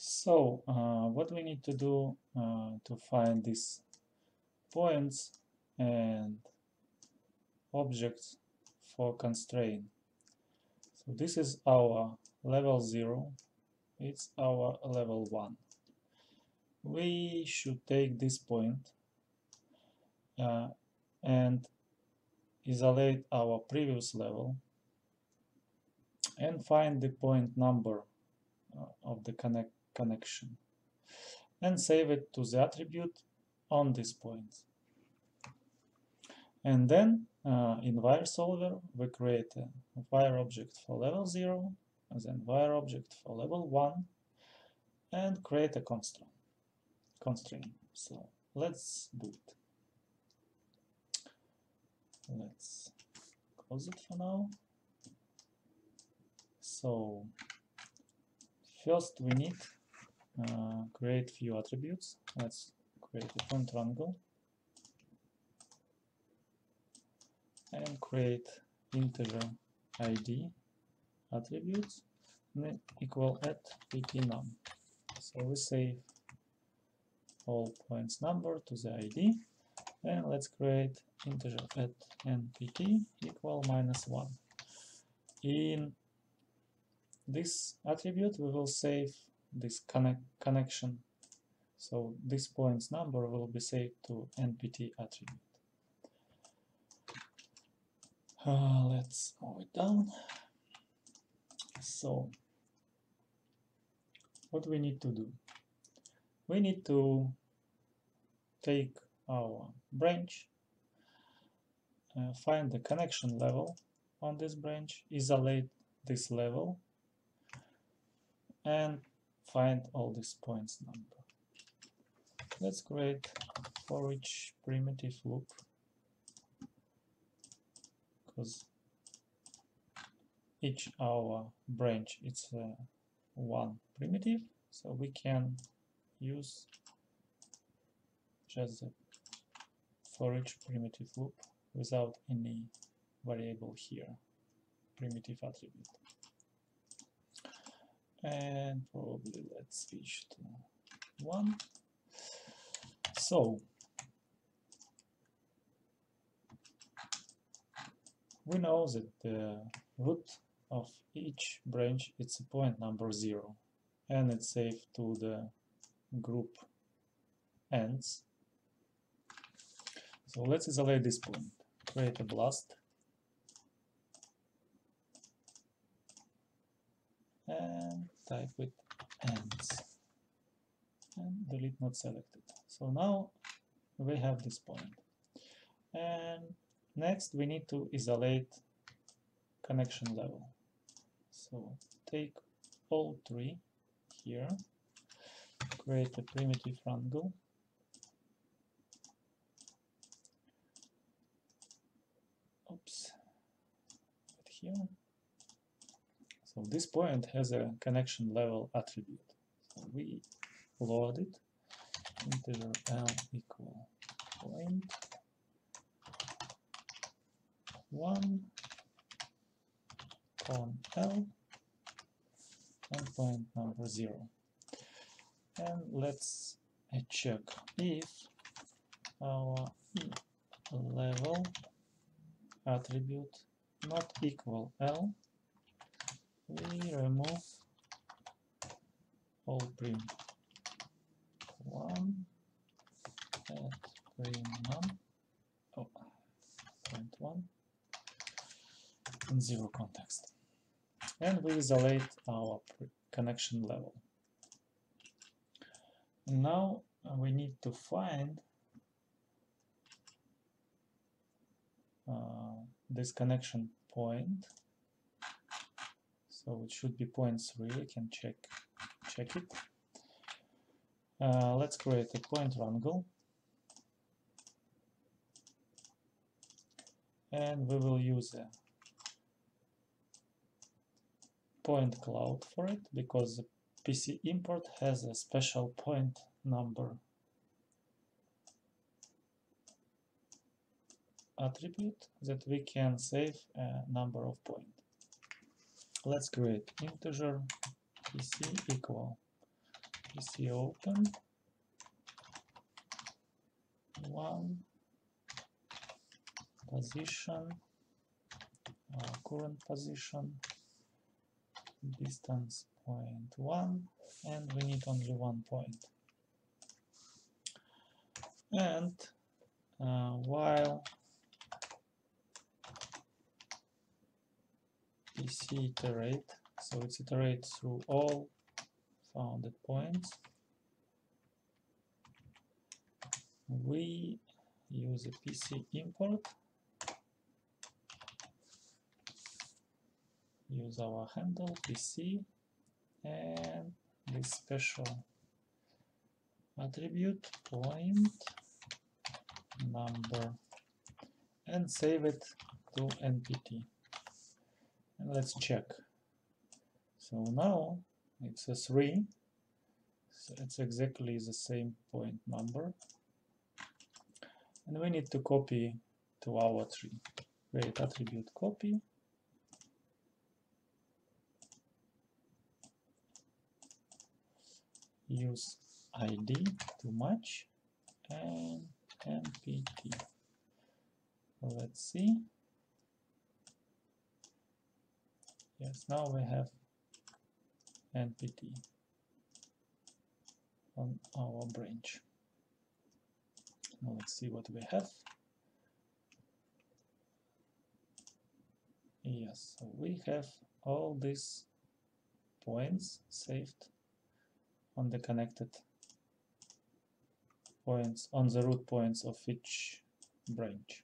So what we need to do to find these points and objects for constraint. So this is our level 0, it's our level 1. We should take this point and isolate our previous level and find the point number of the connection and save it to the attribute on this point. And then in var solver we create a var object for level 0 and then var object for level 1 and create a constraint. So let's do it. Let's close it for now. So first we need create few attributes. Let's create a point triangle and create integer id attributes equal at pt_num. So we save all points number to the id and let's create integer at npt equal -1. In this attribute we will save this connection, so this points number will be saved to npt attribute. Let's move it down. So what we need to do, we need to take our branch, find the connection level on this branch, isolate this level and find all these points number. Let's create for each primitive loop, because each our branch it's one primitive, so we can use just the for each primitive loop without any variable here, primitive attribute. And probably let's switch to 1. So we know that the root of each branch it's a point number 0 and it's saved to the group ends. So let's isolate this point, create a blast and type with ends and delete not selected. So now we have this point, and next we need to isolate connection level. So take all 3 here, create a primitive triangle, oops, right here. So this point has a connection level attribute. So we load it, integer l equal point 1 con l and point number 0. And let's check if our level attribute not equal l, we remove all prim 1 at prim_num, point 1 and 0 context, and we isolate our connection level. Now we need to find this connection point. So it should be point 3. We can check it. Let's create a point triangle and we will use a point cloud for it, because the PC import has a special point number attribute that we can save a number of points. Let's create integer PC equal PC open, 1, position, current position, distance 0.1, and we need only 1 point. And while PC iterate, so it's iterate through all founded points, we use a PC import, use our handle PC and this special attribute point number and save it to npt. And let's check. So now it's a 3, so it's exactly the same point number, and we need to copy to our tree. Create attribute copy, use id to match, and npt. Let's see. Yes, now we have npt on our branch. Now let's see what we have. Yes, so we have all these points saved on the connected points, on the root points of each branch.